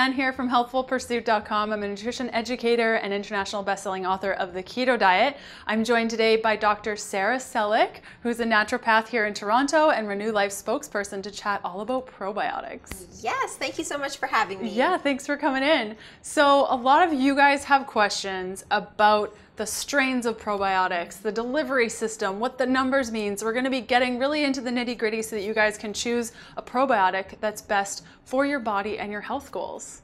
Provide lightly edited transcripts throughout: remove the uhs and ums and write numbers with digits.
Suzanne here from healthfulpursuit.com. I'm a nutrition educator and international best-selling author of the Keto Diet. I'm joined today by Dr. Sarah Selleck, who's a naturopath here in Toronto and Renew Life spokesperson, to chat all about probiotics. Yes, thank you so much for having me. Yeah, thanks for coming in. So a lot of you guys have questions about the strains of probiotics, the delivery system, what the numbers mean. So we're going to be getting really into the nitty-gritty so that you guys can choose a probiotic that's best for your body and your health goals.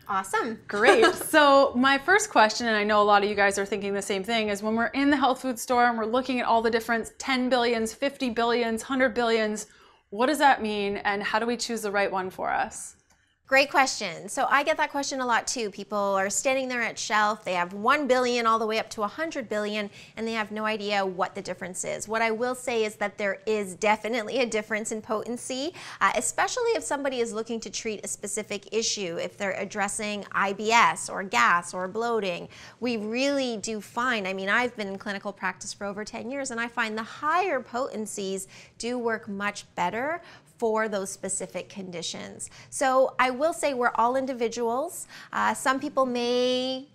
Awesome. Great. So my first question, and I know a lot of you guys are thinking the same thing, is when we're in the health food store and we're looking at all the different 10 billions, 50 billions, 100 billions, what does that mean and how do we choose the right one for us? Great question. So I get that question a lot too. People are standing there at shelf, they have 1 billion all the way up to 100 billion, and they have no idea what the difference is. What I will say is that there is definitely a difference in potency, especially if somebody is looking to treat a specific issue. If they're addressing IBS or gas or bloating, we really do find, I mean, I've been in clinical practice for over 10 years, and I find the higher potencies do work much better for those specific conditions. So I will say we're all individuals. Some people may,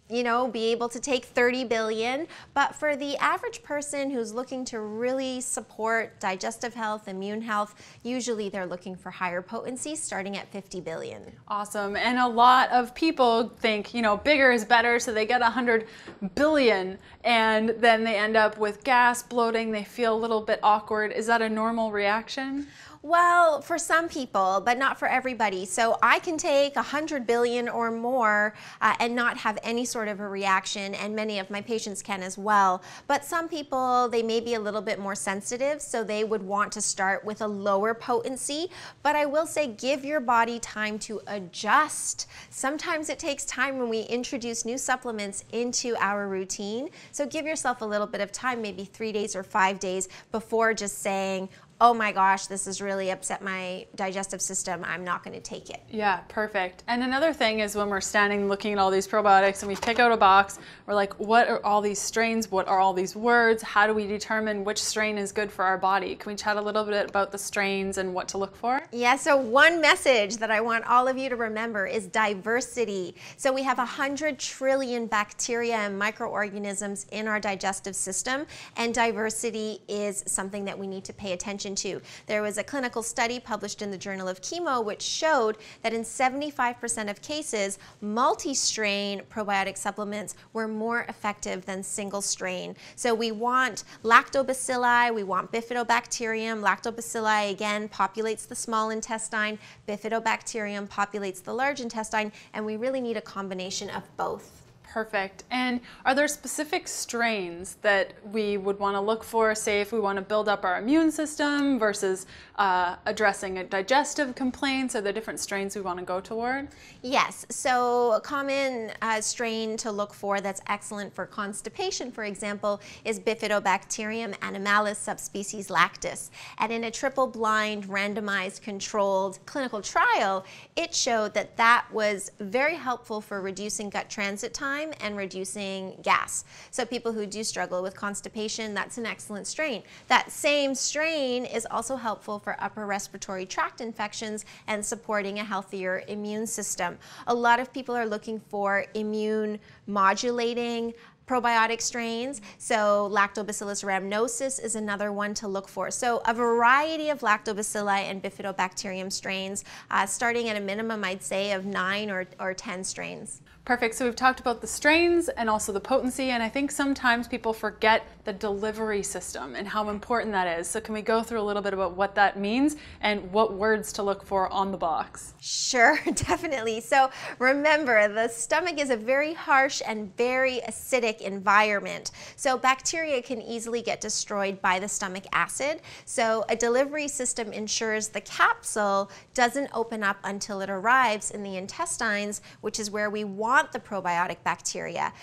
be able to take 30 billion, but for the average person who's looking to really support digestive health, immune health, usually they're looking for higher potency starting at 50 billion. Awesome. And a lot of people think, bigger is better, so they get 100 billion and then they end up with gas, bloating, they feel a little bit awkward. Is that a normal reaction? Well, for some people, but not for everybody. So I can take 100 billion or more and not have any sort of a reaction, and many of my patients can as well. But some people, they may be a little bit more sensitive, so they would want to start with a lower potency. But I will say, give your body time to adjust. Sometimes it takes time when we introduce new supplements into our routine. So give yourself a little bit of time, maybe 3 days or 5 days, before just saying, oh my gosh, this has really upset my digestive system, I'm not going to take it. Yeah, perfect. And another thing is when we're standing looking at all these probiotics and we pick out a box, we're like, what are all these strains? What are all these words? How do we determine which strain is good for our body? Can we chat a little bit about the strains and what to look for? Yeah, so one message that I want all of you to remember is diversity. So we have 100 trillion bacteria and microorganisms in our digestive system, and diversity is something that we need to pay attention to. There was a clinical study published in the Journal of Chemo which showed that in 75% of cases, multi-strain probiotic supplements were more effective than single strain. So we want lactobacilli, we want bifidobacterium. Lactobacilli, again, populates the small intestine. Bifidobacterium populates the large intestine, and we really need a combination of both. Perfect. And are there specific strains that we would want to look for, say if we want to build up our immune system versus addressing digestive complaints? Are there different strains we want to go toward? Yes. So a common strain to look for that's excellent for constipation, for example, is Bifidobacterium animalis subspecies lactis. And in a triple-blind, randomized, controlled clinical trial, it showed that that was very helpful for reducing gut transit time and reducing gas. So people who do struggle with constipation, that's an excellent strain. That same strain is also helpful for upper respiratory tract infections and supporting a healthier immune system. A lot of people are looking for immune modulating probiotic strains, so Lactobacillus rhamnosus is another one to look for. So a variety of lactobacilli and bifidobacterium strains, starting at a minimum, I'd say, of 9 or 10 strains. Perfect. So we've talked about the strains and also the potency, and I think sometimes people forget the delivery system and how important that is. So can we go through a little bit about what that means and what words to look for on the box? Sure, definitely. So remember, the stomach is a very harsh and very acidic environment. So bacteria can easily get destroyed by the stomach acid. So a delivery system ensures the capsule doesn't open up until it arrives in the intestines, which is where we want the probiotic bacteria.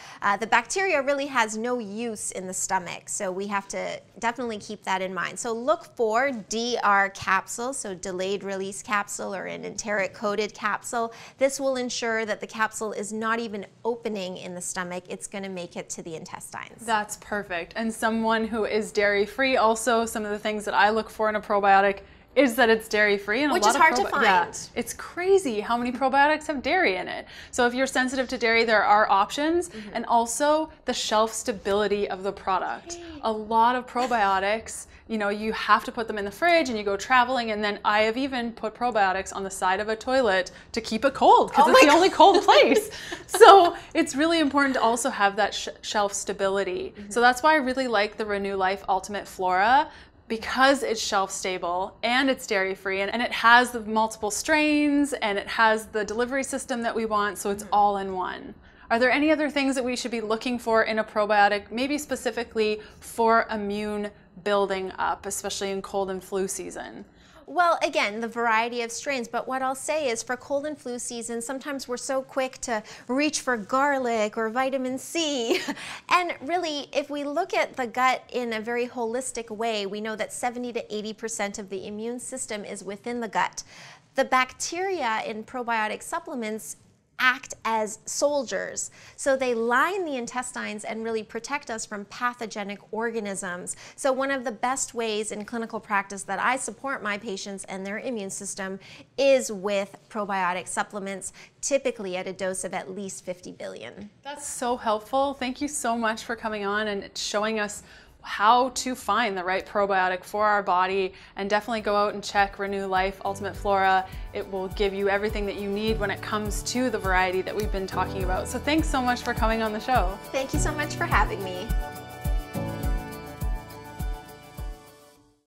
The bacteria really has no use in the stomach, so we have to definitely keep that in mind. So look for DR capsule, so delayed release capsule or an enteric coated capsule. This will ensure that the capsule is not even opening in the stomach, it's going to make it to the intestines. That's perfect. And someone who is dairy free, also some of the things that I look for in a probiotic is that it's dairy-free, and which a lot is hard to find. Yeah, it's crazy how many probiotics have dairy in it. So if you're sensitive to dairy, there are options, and also the shelf stability of the product. A lot of probiotics, you know, you have to put them in the fridge and you go traveling, and then I have even put probiotics on the side of a toilet to keep it cold because it's the only cold place. So it's really important to also have that shelf stability. So that's why I really like the Renew Life Ultimate Flora, because it's shelf stable and it's dairy free, and it has the multiple strains and it has the delivery system that we want, so it's all in one. Are there any other things that we should be looking for in a probiotic, maybe specifically for immune building up, especially in cold and flu season? Well, again, the variety of strains, but what I'll say is for cold and flu season, sometimes we're so quick to reach for garlic or vitamin C. And really, if we look at the gut in a very holistic way, we know that 70 to 80% of the immune system is within the gut. The bacteria in probiotic supplements act as soldiers. So they line the intestines and really protect us from pathogenic organisms. So one of the best ways in clinical practice that I support my patients and their immune system is with probiotic supplements, typically at a dose of at least 50 billion. That's so helpful. Thank you so much for coming on and showing us how to find the right probiotic for our body, and definitely go out and check Renew Life Ultimate Flora. It will give you everything that you need when it comes to the variety that we've been talking about. So thanks so much for coming on the show. Thank you so much for having me.